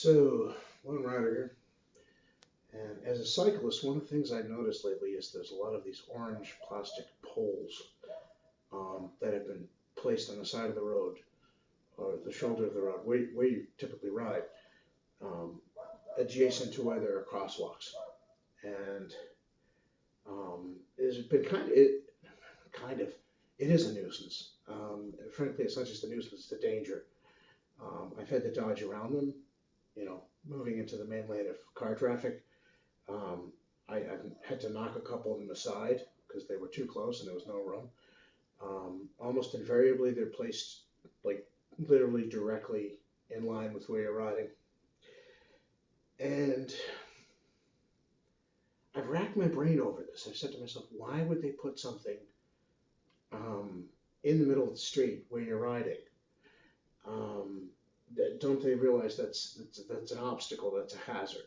So, one rider here, and as a cyclist, one of the things I've noticed lately is there's a lot of these orange plastic poles that have been placed on the side of the road or the shoulder of the road where you typically ride, um, adjacent to where there are crosswalks. And it's been kind of, it is a nuisance. Frankly, it's not just a nuisance; it's a danger. I've had to dodge around them, moving into the main lane of car traffic. I had to knock a couple of them aside because they were too close and there was no room. Almost invariably, they're placed like literally directly in line with where you're riding. And I've racked my brain over this. I've said to myself, why would they put something um, in the middle of the street where you're riding? Um, don't they realize that's an obstacle, that's a hazard?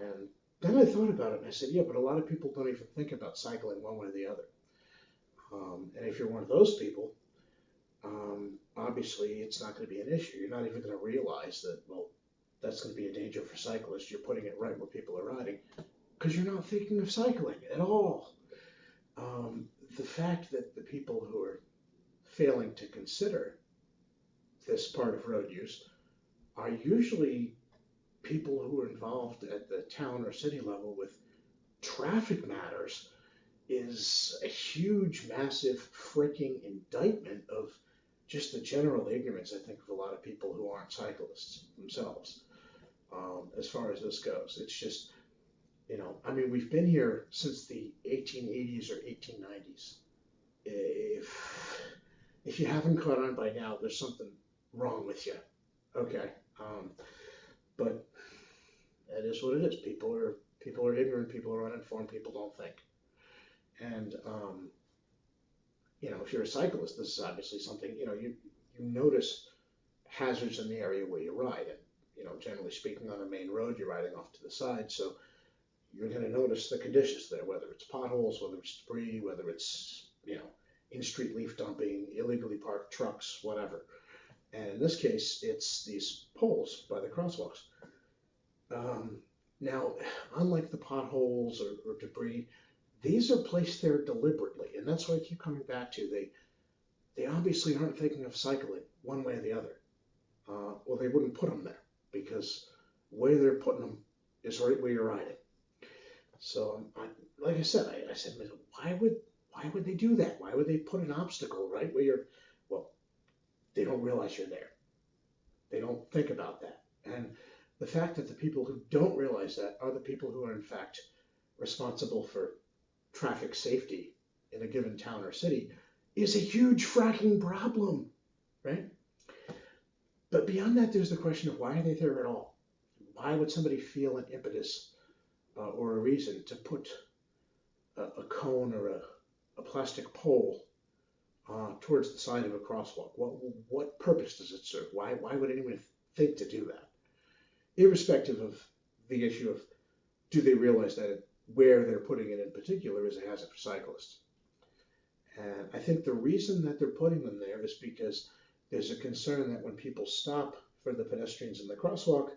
And then I thought about it and I said, yeah, but a lot of people don't even think about cycling one way or the other. And if you're one of those people, obviously it's not going to be an issue. You're not even going to realize that, well, that's going to be a danger for cyclists. You're putting it right where people are riding because you're not thinking of cycling at all. Um, the fact that the people who are failing to consider this part of road use are usually people who are involved at the town or city level with traffic matters is a huge, massive freaking indictment of just the general ignorance, I think, of a lot of people who aren't cyclists themselves, as far as this goes. It's just, I mean, we've been here since the 1880s or 1890s. If you haven't caught on by now, there's something wrong with you. Okay. But that is what it is. People are ignorant, people are uninformed, people don't think. And if you're a cyclist, this is obviously something, you notice hazards in the area where you ride. And, generally speaking, on a main road, you're riding off to the side. So you're going to notice the conditions there, whether it's potholes, whether it's debris, whether it's, in-street leaf dumping, illegally parked trucks, whatever. And in this case, it's these poles by the crosswalks. Now, unlike the potholes or debris, these are placed there deliberately, and that's what I keep coming back to. They obviously aren't thinking of cycling one way or the other, or they wouldn't put them there because where they're putting them is right where you're riding. So, like I said, I said, why would they do that? Why would they put an obstacle right where you're? Well, they don't realize you're there. They don't think about that, and the fact that the people who don't realize that are the people who are in fact responsible for traffic safety in a given town or city is a huge fracking problem, right? But beyond that, there's the question of why are they there at all? Why would somebody feel an impetus or a reason to put a cone or a plastic pole towards the side of a crosswalk? What purpose does it serve? Why would anyone think to do that? Irrespective of the issue of do they realize that where they're putting it in particular is a hazard for cyclists. And I think the reason that they're putting them there is because there's a concern that when people stop for the pedestrians in the crosswalk,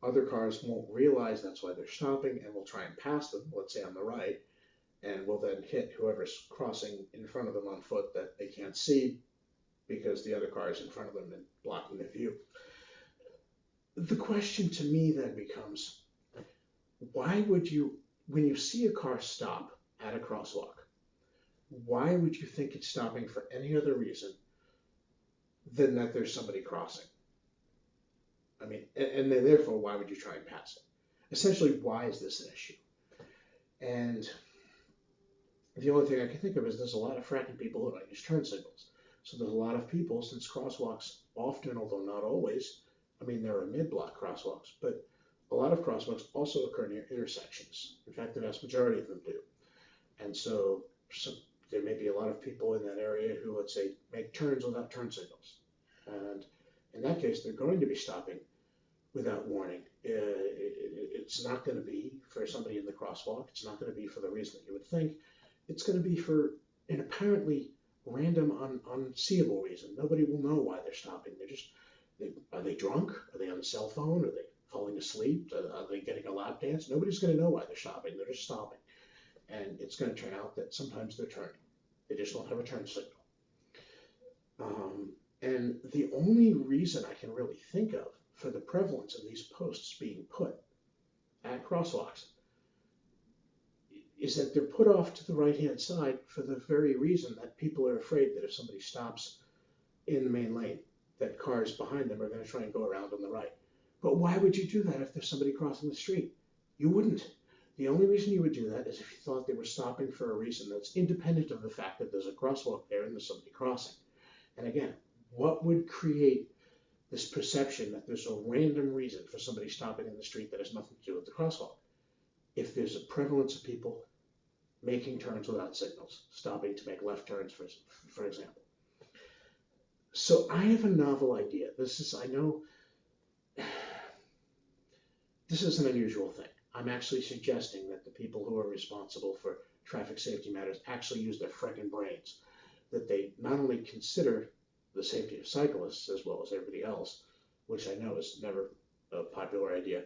other cars won't realize that's why they're stopping and will try and pass them, let's say on the right, and will then hit whoever's crossing in front of them on foot that they can't see because the other car is in front of them and blocking their view. The question to me then becomes, why would you, when you see a car stop at a crosswalk, why would you think it's stopping for any other reason than that there's somebody crossing? I mean, and then therefore, why would you try and pass it? Essentially, why is this an issue? And the only thing I can think of is there's a lot of fracking people who don't use turn signals. So there's a lot of people, since crosswalks often, although not always, I mean, there are mid-block crosswalks, but a lot of crosswalks also occur near intersections. In fact, the vast majority of them do. And so there may be a lot of people in that area who, let's say, make turns without turn signals. And in that case, they're going to be stopping without warning. It's not going to be for somebody in the crosswalk. It's not going to be for the reason that you would think. It's going to be for an apparently random, unseeable reason. Nobody will know why they're stopping. Are they drunk? Are they on the cell phone? Are they falling asleep? Are they getting a lap dance? Nobody's going to know why they're stopping. They're just stopping. And it's going to turn out that sometimes they're turning. They just don't have a turn signal. And the only reason I can really think of for the prevalence of these posts being put at crosswalks is that they're put off to the right-hand side for the very reason that people are afraid that if somebody stops in the main lane, that cars behind them are going to try and go around on the right. But why would you do that if there's somebody crossing the street? You wouldn't. The only reason you would do that is if you thought they were stopping for a reason that's independent of the fact that there's a crosswalk there and there's somebody crossing. And again, what would create this perception that there's a random reason for somebody stopping in the street that has nothing to do with the crosswalk? If there's a prevalence of people making turns without signals, stopping to make left turns, for example. So I have a novel idea. I know this is an unusual thing. I'm actually suggesting that the people who are responsible for traffic safety matters actually use their frickin' brains, that they not only consider the safety of cyclists as well as everybody else, which I know is never a popular idea,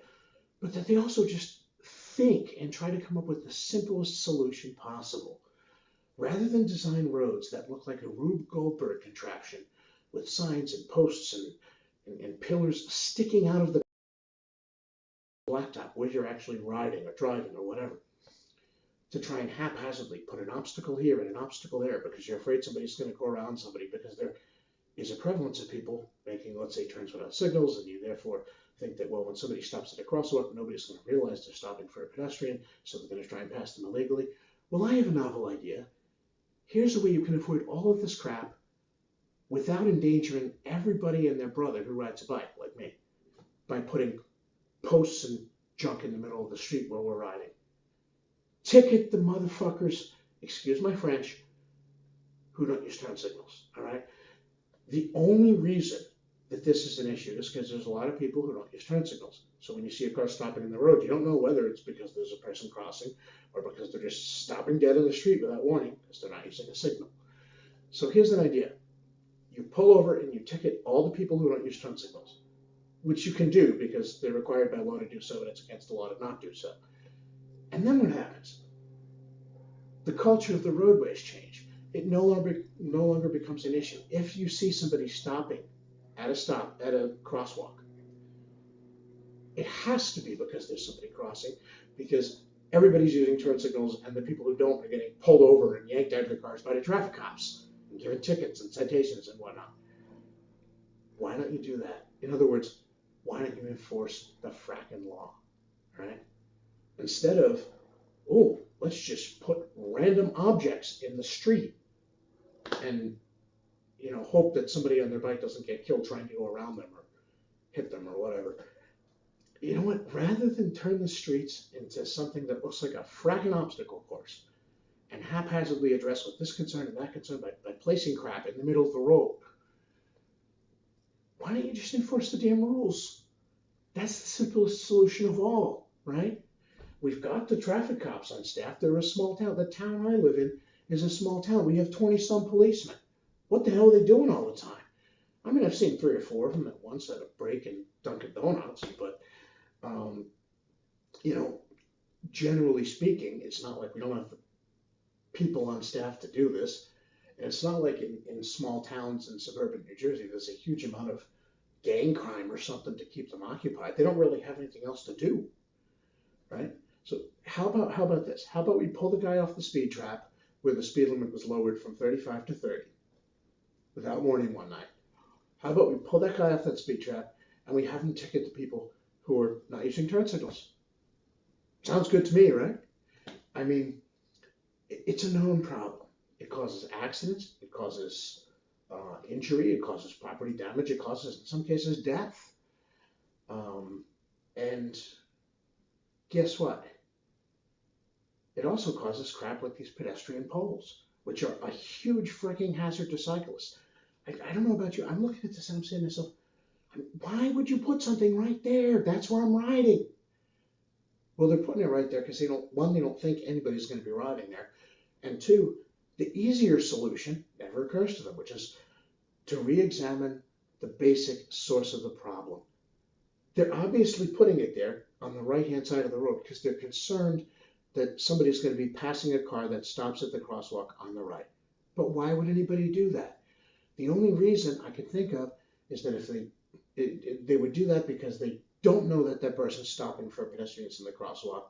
but that they also just think and try to come up with the simplest solution possible. Rather than design roads that look like a Rube Goldberg contraption with signs and posts and pillars sticking out of the blacktop where you're actually riding or driving or whatever, to try and haphazardly put an obstacle here and an obstacle there because you're afraid somebody's going to go around somebody, because there is a prevalence of people making, let's say, turns without signals, and you therefore think that, well, when somebody stops at a crosswalk, nobody's going to realize they're stopping for a pedestrian, so they're going to try and pass them illegally. Well, I have a novel idea. Here's a way you can avoid all of this crap without endangering everybody and their brother who rides a bike, like me, by putting posts and junk in the middle of the street where we're riding. Ticket the motherfuckers, excuse my French, who don't use turn signals, all right? The only reason that this is an issue is because there's a lot of people who don't use turn signals. So when you see a car stopping in the road, you don't know whether it's because there's a person crossing or because they're just stopping dead in the street without warning because they're not using a signal. So here's an idea. You pull over and you ticket all the people who don't use turn signals, which you can do because they're required by law to do so and it's against the law to not do so. And then what happens? The culture of the roadways change. It no longer becomes an issue. If you see somebody stopping at a crosswalk, it has to be because there's somebody crossing, because everybody's using turn signals and the people who don't are getting pulled over and yanked out of their cars by the traffic cops and given tickets and citations and whatnot. Why don't you do that? In other words, why don't you enforce the fracking law, right? Instead of, oh, let's just put random objects in the street and, hope that somebody on their bike doesn't get killed trying to go around them or hit them or whatever. You know what? Rather than turn the streets into something that looks like a fracking obstacle course and haphazardly address with this concern and that concern by placing crap in the middle of the road, why don't you just enforce the damn rules? That's the simplest solution of all, right? We've got the traffic cops on staff. They're a small town. The town I live in is a small town. We have 20-some policemen. What the hell are they doing all the time? I mean, I've seen 3 or 4 of them at once at a break in Dunkin' Donuts, but, generally speaking, it's not like we don't have the people on staff to do this. And it's not like in small towns in suburban New Jersey, there's a huge amount of gang crime or something to keep them occupied. They don't really have anything else to do, right? So how about this? How about we pull the guy off the speed trap where the speed limit was lowered from 35 to 30 without warning one night? How about we pull that guy off that speed trap and we have him ticket the people who are not using turn signals? Sounds good to me, right? I mean, it's a known problem. It causes accidents, it causes injury, it causes property damage, it causes, in some cases, death. And guess what? It also causes crap like these pedestrian poles, which are a huge freaking hazard to cyclists. I don't know about you. I'm looking at this and I'm saying to myself, why would you put something right there? That's where I'm riding. Well, they're putting it right there because they don't think anybody's going to be riding there. And 2, the easier solution never occurs to them, which is to re-examine the basic source of the problem. They're obviously putting it there on the right-hand side of the road because they're concerned that somebody's going to be passing a car that stops at the crosswalk on the right. But why would anybody do that? The only reason I can think of is that if they would do that because they don't know that that person's stopping for pedestrians in the crosswalk,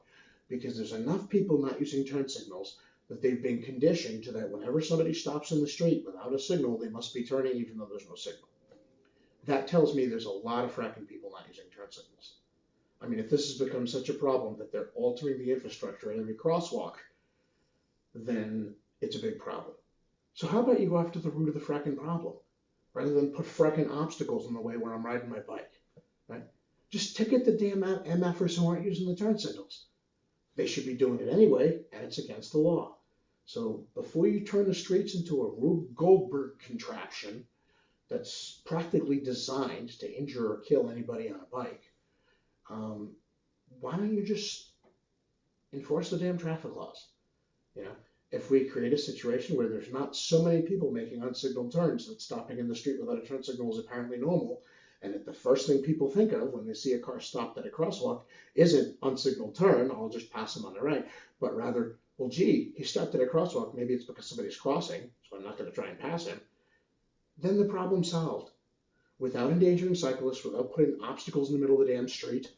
because there's enough people not using turn signals that they've been conditioned to that whenever somebody stops in the street without a signal, they must be turning even though there's no signal. That tells me there's a lot of fracking people not using turn signals. I mean, if this has become such a problem that they're altering the infrastructure at every crosswalk, then it's a big problem. So how about you go after the root of the fracking problem, rather than put fracking obstacles in the way where I'm riding my bike, right? Just ticket the damn MFers who aren't using the turn signals. They should be doing it anyway, and it's against the law. So before you turn the streets into a Rube Goldberg contraption that's practically designed to injure or kill anybody on a bike, why don't you just enforce the damn traffic laws? You know, if we create a situation where there's not so many people making unsignaled turns that stopping in the street without a turn signal is apparently normal, and that the first thing people think of when they see a car stopped at a crosswalk isn't unsignaled turn, I'll just pass him on the right, but rather, well, gee, he stopped at a crosswalk, maybe it's because somebody's crossing, so I'm not going to try and pass him, then the problem's solved. Without endangering cyclists, without putting obstacles in the middle of the damn street,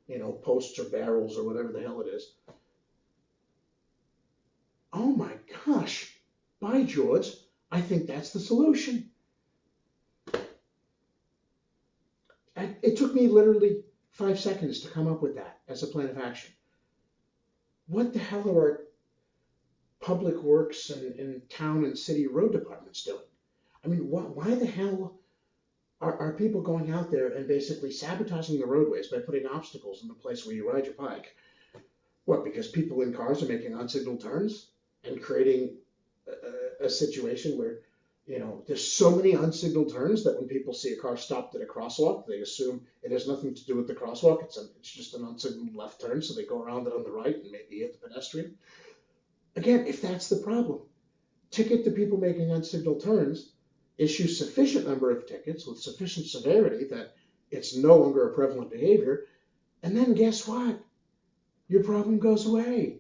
you know, posts or barrels or whatever the hell it is. Oh my gosh, by George, I think that's the solution. It took me literally 5 seconds to come up with that as a plan of action. What the hell are our public works and town and city road departments doing? I mean, why the hell are people going out there and basically sabotaging the roadways by putting obstacles in the place where you ride your bike? What, because people in cars are making unsignaled turns and creating a situation where, you know, there's so many unsignaled turns that when people see a car stopped at a crosswalk, they assume it has nothing to do with the crosswalk. It's just an unsignaled left turn, so they go around it on the right and maybe hit the pedestrian. Again, if that's the problem, ticket the people making unsignaled turns, issue sufficient number of tickets with sufficient severity that it's no longer a prevalent behavior, and then guess what? Your problem goes away,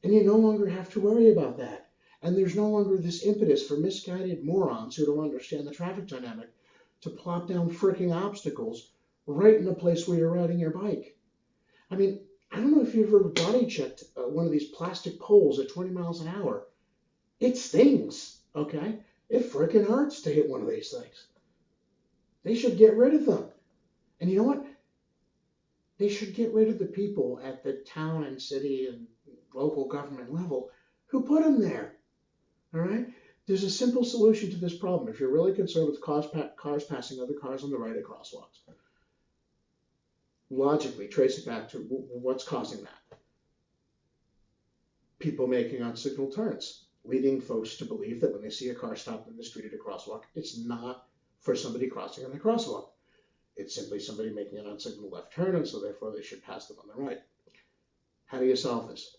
and you no longer have to worry about that. And there's no longer this impetus for misguided morons who don't understand the traffic dynamic to plop down freaking obstacles right in the place where you're riding your bike. I mean, I don't know if you've ever body checked one of these plastic poles at 20 miles an hour. It stings, okay? It freaking hurts to hit one of these things. They should get rid of them. And you know what? They should get rid of the people at the town and city and local government level who put them there. All right? There's a simple solution to this problem if you're really concerned with cars passing other cars on the right at crosswalks. Logically, trace it back to what's causing that. People making unsignaled turns, leading folks to believe that when they see a car stopped in the street at a crosswalk, it's not for somebody crossing on the crosswalk. It's simply somebody making an unsignaled left turn, and so therefore they should pass them on the right. How do you solve this?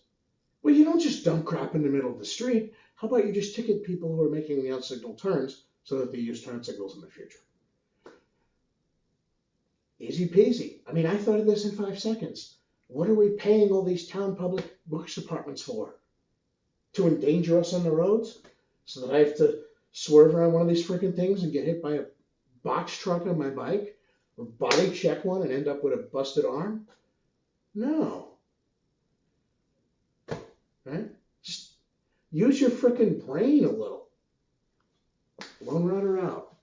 Well, you don't just dump crap in the middle of the street. How about you just ticket people who are making the unsignaled turns so that they use turn signals in the future? Easy peasy. I mean, I thought of this in 5 seconds. What are we paying all these town public works departments for? To endanger us on the roads? So that I have to swerve around one of these freaking things and get hit by a box truck on my bike? Or body check one and end up with a busted arm? No. Right? Just use your freaking brain a little. Lone Rider out.